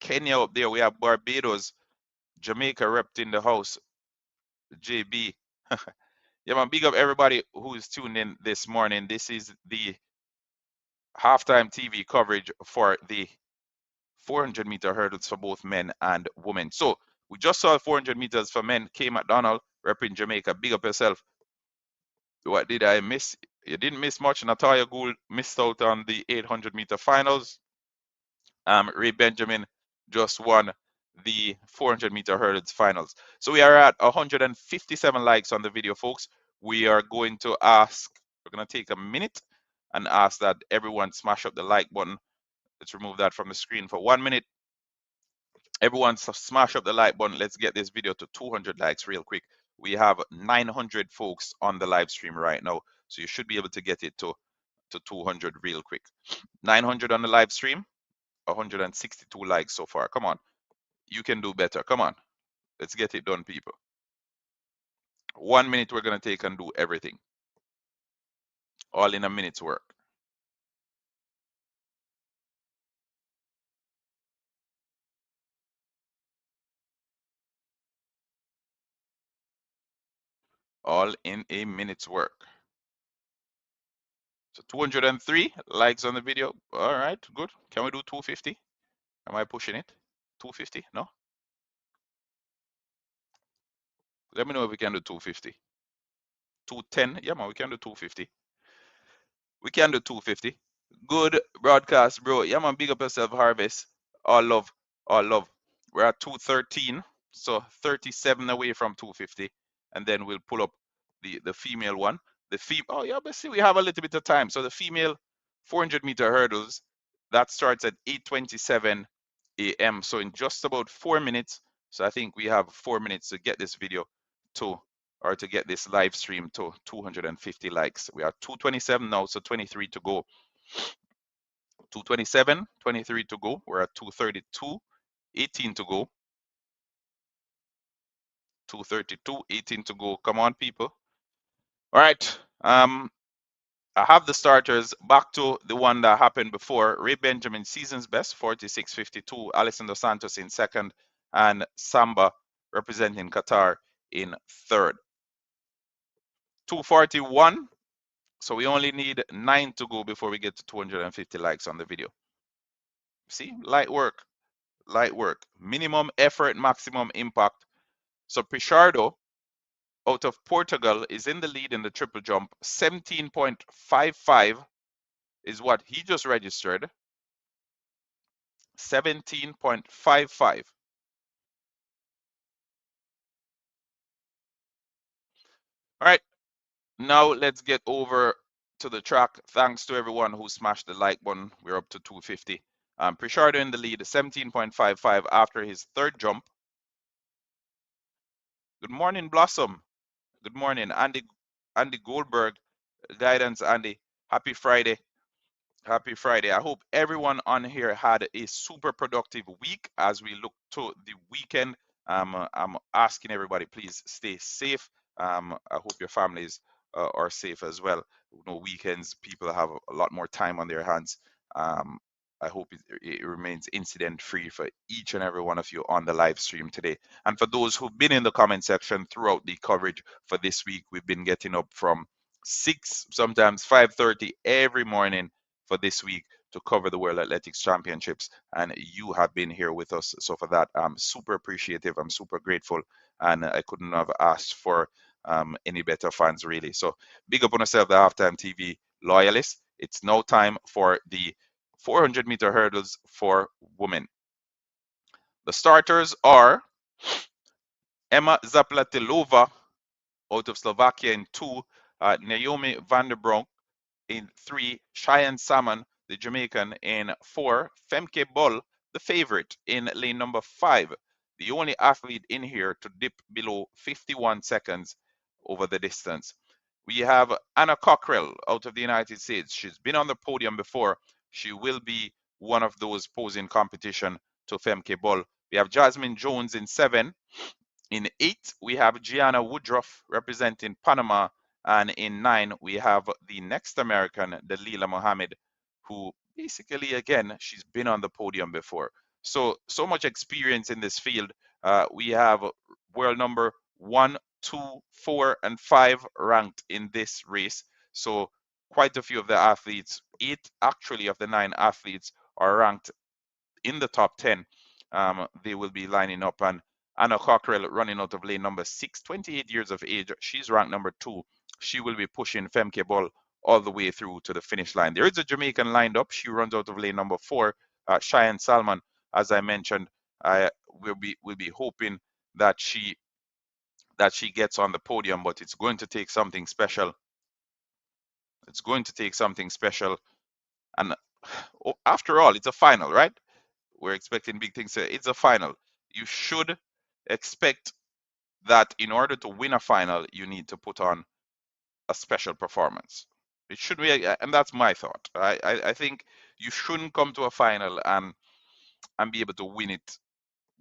Kenya up there. We have Barbados, Jamaica repped in the house. JB. Yeah, man, big up everybody who's tuned in this morning. This is the halftime TV coverage for the 400-meter hurdles for both men and women. So we just saw 400 meters for men. K. McDonald, repping Jamaica. Big up yourself. What did I miss? You didn't miss much. Natalia Gould missed out on the 800-meter finals. Ray Benjamin just won the 400-meter hurdles finals. So we are at 157 likes on the video, folks. We are going to ask, we're going to take a minute and ask that everyone smash up the like button. Let's remove that from the screen for 1 minute. Everyone smash up the like button. Let's get this video to 200 likes real quick. We have 900 folks on the live stream right now, so you should be able to get it to 200 real quick. 900 on the live stream, 162 likes so far. Come on, you can do better. Come on, let's get it done, people. 1 minute we're gonna take and do everything, all in a minute's work. All in a minute's work. So 203 likes on the video. All right, good. Can we do 250? Am I pushing it? 250? No? Let me know if we can do 250. 210? Yeah, man, we can do 250. We can do 250. Good broadcast, bro. Yeah, man, big up yourself, Harvest. All love. All love. We're at 213. So 37 away from 250. And then we'll pull up the female one. Oh, yeah, but see, we have a little bit of time. So the female 400-meter hurdles, that starts at 8:27 a.m. So in just about 4 minutes. So I think we have 4 minutes to get this video to, or to get this live stream to 250 likes. We are 227 now, so 23 to go. 227, 23 to go. We're at 232, 18 to go. 232, 18 to go. Come on, people. All right. I have the starters. Back to the one that happened before. Ray Benjamin, season's best, 46.52. Alison Dos Santos in second, and Samba representing Qatar in third. 241. So we only need 9 to go before we get to 250 likes on the video. See, light work, light work. Minimum effort, maximum impact. So Pichardo out of Portugal is in the lead in the triple jump. 17.55 is what he just registered. 17.55. All right, now let's get over to the track. Thanks to everyone who smashed the like button. We're up to 250. Pichardo in the lead, 17.55 after his third jump. Good morning, Blossom. Good morning, Andy Goldberg. Guidance, Andy. Happy Friday. Happy Friday. I hope everyone on here had a super productive week as we look to the weekend. I'm asking everybody, please stay safe. I hope your families are safe as well. You know, weekends, people have a lot more time on their hands. I hope it remains incident free for each and every one of you on the live stream today. And for those who've been in the comment section throughout the coverage for this week, we've been getting up from 6, sometimes 5:30 every morning for this week to cover the World Athletics Championships, and you have been here with us. So for that, I'm super appreciative. I'm super grateful, and I couldn't have asked for any better fans, really. So big up on yourself, the Halftime TV loyalists. It's now time for the 400-meter hurdles for women. The starters are Emma Zaplatelova out of Slovakia in 2, Naomi van der Bronk In 3, Cheyenne Salmon, the Jamaican. In 4, Femke Bull, the favorite, in lane number 5. The only athlete in here to dip below 51 seconds over the distance. We have Anna Cockrell out of the United States. She's been on the podium before. She will be one of those posing competition to Femke Bull. We have Jasmine Jones in 7. In 8, we have Gianna Woodruff representing Panama. And in 9, we have the next American, Dalila Mohammed, who basically, again, she's been on the podium before. So much experience in this field. We have world number 1, 2, 4, and 5 ranked in this race. So quite a few of the athletes, 8 actually of the 9 athletes are ranked in the top 10. They will be lining up, and Anna Cockrell running out of lane number 6, 28 years of age. She's ranked number 2. She will be pushing Femke Bull all the way through to the finish line. There is a Jamaican lined up. She runs out of lane number 4, Cheyenne Salmon. As I mentioned, we'll be hoping that she gets on the podium, but it's going to take something special. It's going to take something special, and after all, it's a final, right? We're expecting big things. It's a final. You should expect that in order to win a final, you need to put on a special performance. It should be, and that's my thought. I think you shouldn't come to a final and be able to win it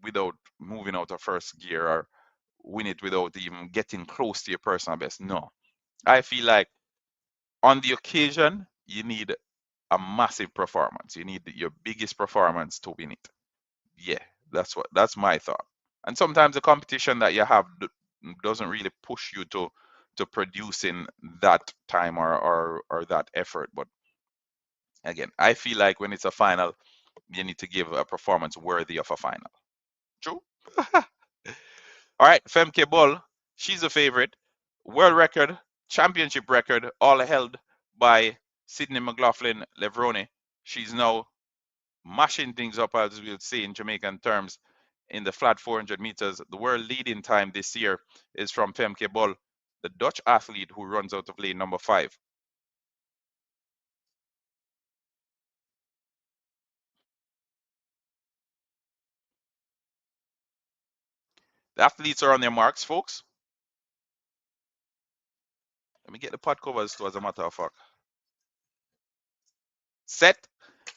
without moving out of first gear, or win it without even getting close to your personal best. No, I feel like on the occasion you need a massive performance. You need your biggest performance to win it. Yeah, that's my thought. And sometimes the competition that you have doesn't really push you to producing that time or that effort. But again, I feel like when it's a final, you need to give a performance worthy of a final. True. All right, Femke Bull, she's a favorite. World record, championship record, all held by Sydney McLaughlin Levrone. She's now mashing things up, as we'll say in Jamaican terms, in the flat 400 meters. The world leading time this year is from Femke Bull, the Dutch athlete who runs out of lane number 5. The athletes are on their marks, folks. Let me get the pot covers too, as a matter of fact. Set.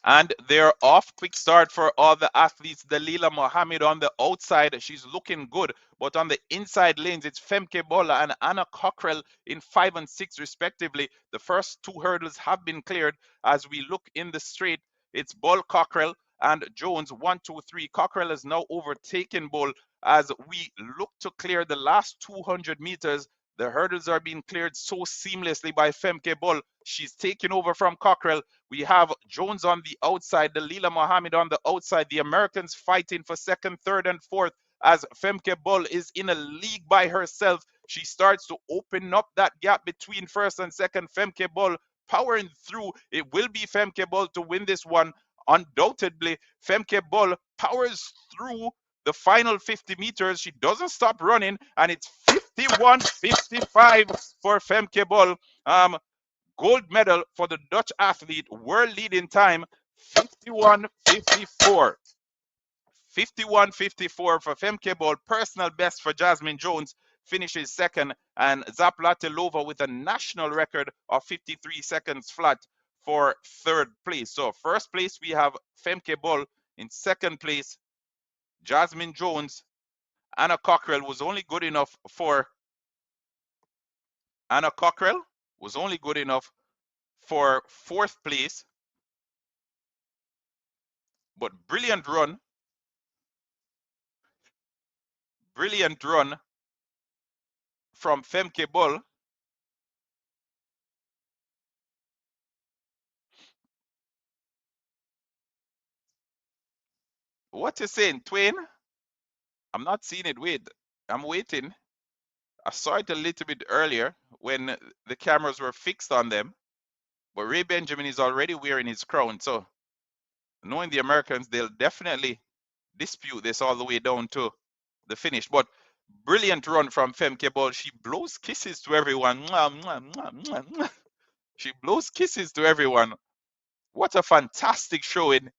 And they're off. Quick start for all the athletes. Dalila Mohammed on the outside. She's looking good. But on the inside lanes, it's Femke Bola and Anna Cockrell in 5 and 6 respectively. The first 2 hurdles have been cleared. As we look in the straight, it's Bull, Cockrell, and Jones. 1, 2, 3. Cockrell has now overtaken Bull. As we look to clear the last 200 meters, the hurdles are being cleared so seamlessly by Femke Bull. She's taking over from Cockrell. We have Jones on the outside, Dalila Mohammed on the outside. The Americans fighting for second, third, and fourth, as Femke Bull is in a league by herself. She starts to open up that gap between first and second. Femke Bull powering through. It will be Femke Bull to win this one. Undoubtedly, Femke Bull powers through the final 50 meters. She doesn't stop running, and it's 51.55 for Femke Bull. Gold medal for the Dutch athlete, world leading time 51.54. 51.54 for Femke Bull. Personal best for Jasmine Jones, finishes second, and Zaplatelova with a national record of 53 seconds flat for third place. So first place we have Femke Bull. In second place, Jasmine Jones. Anna Cockrell was only good enough for fourth place, but brilliant run from Femke Bull. What you saying, Twain? I'm not seeing it. Wait, I'm waiting. I saw it a little bit earlier when the cameras were fixed on them, but Ray Benjamin is already wearing his crown, so knowing the Americans, they'll definitely dispute this all the way down to the finish. But brilliant run from Femke Bull. She blows kisses to everyone. Mwah, mwah, mwah, mwah. She blows kisses to everyone. What a fantastic showing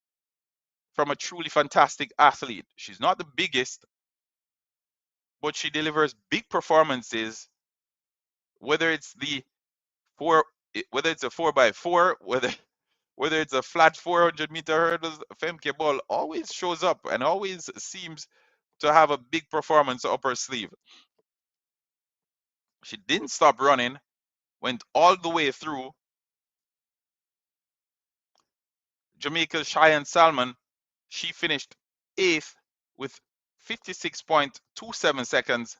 from a truly fantastic athlete. She's not the biggest, but she delivers big performances, whether it's the four, whether it's a 4x4, whether it's a flat 400-meter hurdles. Femke Bol always shows up and always seems to have a big performance up her sleeve. She didn't stop running, went all the way through. Jamaica's Cheyenne Salmon, she finished 8th with 56.27 seconds.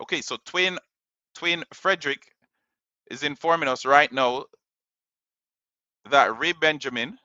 Okay, so Twain Frederick is informing us right now that Ray Benjamin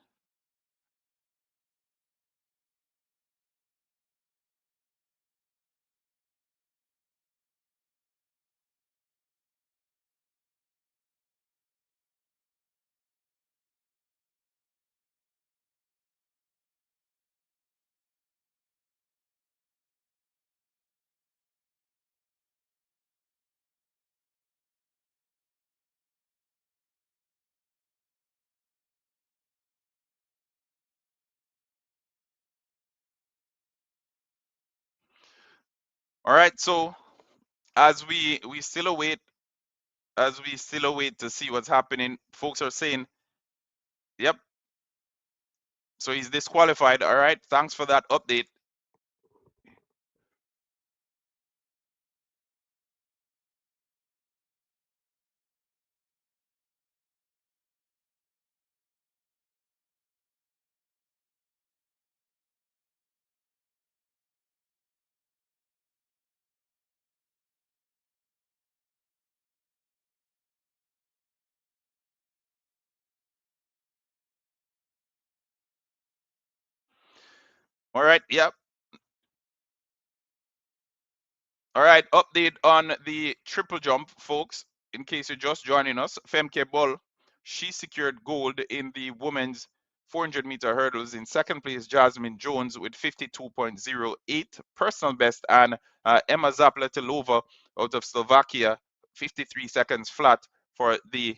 all right, so as we still await to see what's happening, folks are saying, yep, so he's disqualified. All right, thanks for that update. All right, yep. All right, update on the triple jump, folks. In case you're just joining us, Femke Bol, she secured gold in the women's 400-meter hurdles. In second place, Jasmine Jones with 52.08 personal best, and Emma Zapletilova out of Slovakia, 53 seconds flat for the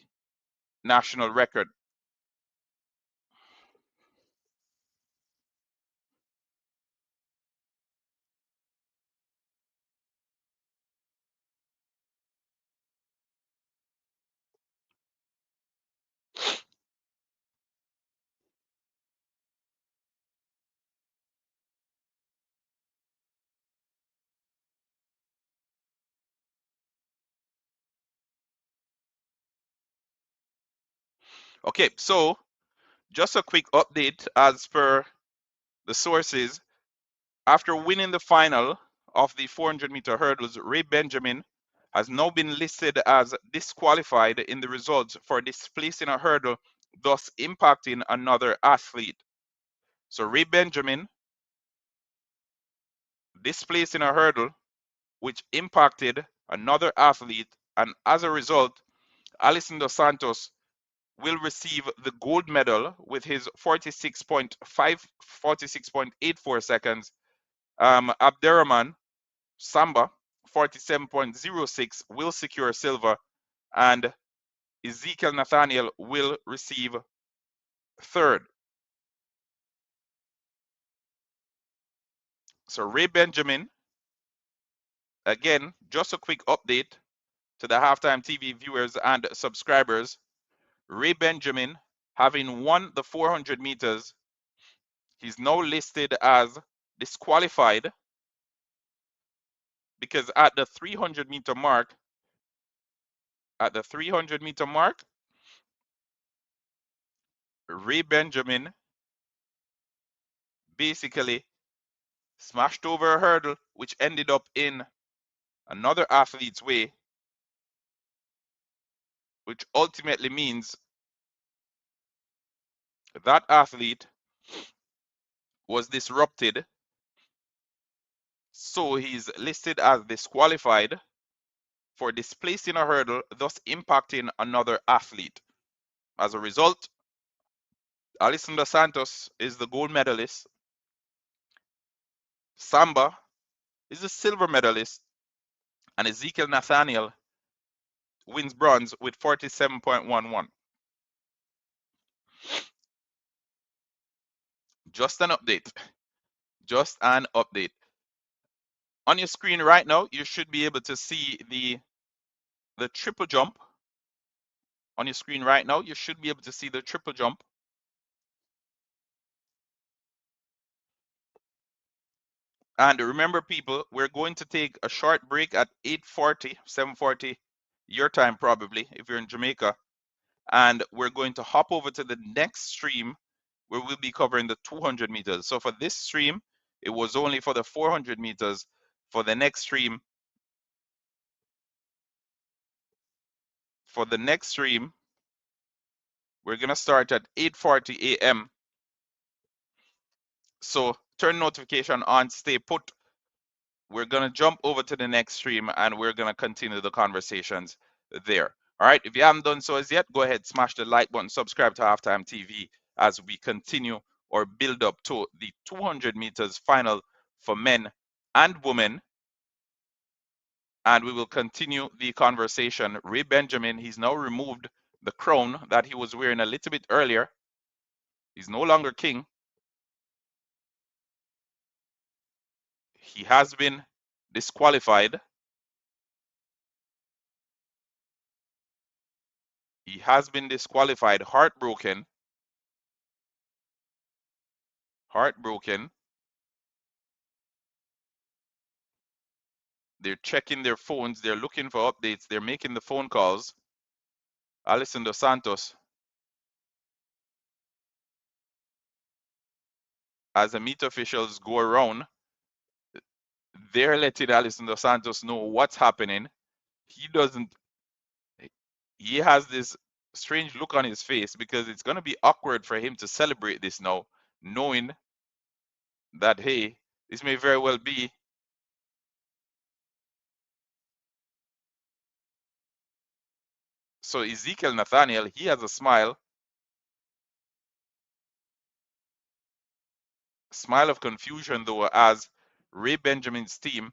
national record. Okay, so just a quick update as per the sources. After winning the final of the 400-meter hurdles, Ray Benjamin has now been listed as disqualified in the results for displacing a hurdle, thus impacting another athlete. So Ray Benjamin displacing a hurdle, which impacted another athlete, and as a result, Alison Dos Santos will receive the gold medal with his 46.84 seconds. Abderrahman Samba, 47.06, will secure silver, and Ezekiel Nathaniel will receive third. So Ray Benjamin, again, just a quick update to the Halftime TV viewers and subscribers. Ray Benjamin, having won the 400 meters, he's now listed as disqualified because at the 300-meter mark, Ray Benjamin basically smashed over a hurdle, which ended up in another athlete's way, which ultimately means that athlete was disrupted. So he's listed as disqualified for displacing a hurdle, thus impacting another athlete. As a result, Alison Dos Santos is the gold medalist. Samba is a silver medalist, and Ezekiel Nathaniel wins bronze with 47.11. Just an update. Just an update. On your screen right now, you should be able to see the triple jump. On your screen right now, you should be able to see the triple jump. And remember, people, we're going to take a short break at 8:40, 7:40 your time probably, if you're in Jamaica. And we're going to hop over to the next stream where we'll be covering the 200 meters. So for this stream, it was only for the 400 meters. For the next stream, we're going to start at 8:40 a.m. So turn notification on, stay put. We're going to jump over to the next stream and we're going to continue the conversations there. All right. If you haven't done so as yet, go ahead, smash the like button, subscribe to Halftime TV as we continue or build up to the 200 meters final for men and women. And we will continue the conversation. Ray Benjamin, he's now removed the crown that he was wearing a little bit earlier. He's no longer king. He has been disqualified. He has been disqualified, heartbroken. Heartbroken. They're checking their phones. They're looking for updates. They're making the phone calls. Alison Dos Santos, as the meet officials go around, they're letting Alison Dos Santos know what's happening. He doesn't, he has this strange look on his face because it's going to be awkward for him to celebrate this now, knowing that, hey, this may very well be. So Ezekiel Nathaniel, he has a smile of confusion though, as Ray Benjamin's team,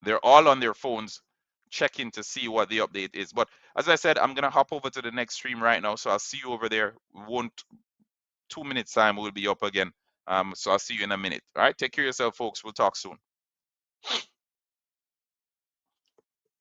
they're all on their phones checking to see what the update is. But as I said, I'm gonna hop over to the next stream right now, so I'll see you over there. We won't 2 minutes time, we'll be up again. So I'll see you in a minute. All right, take care of yourself, folks. We'll talk soon.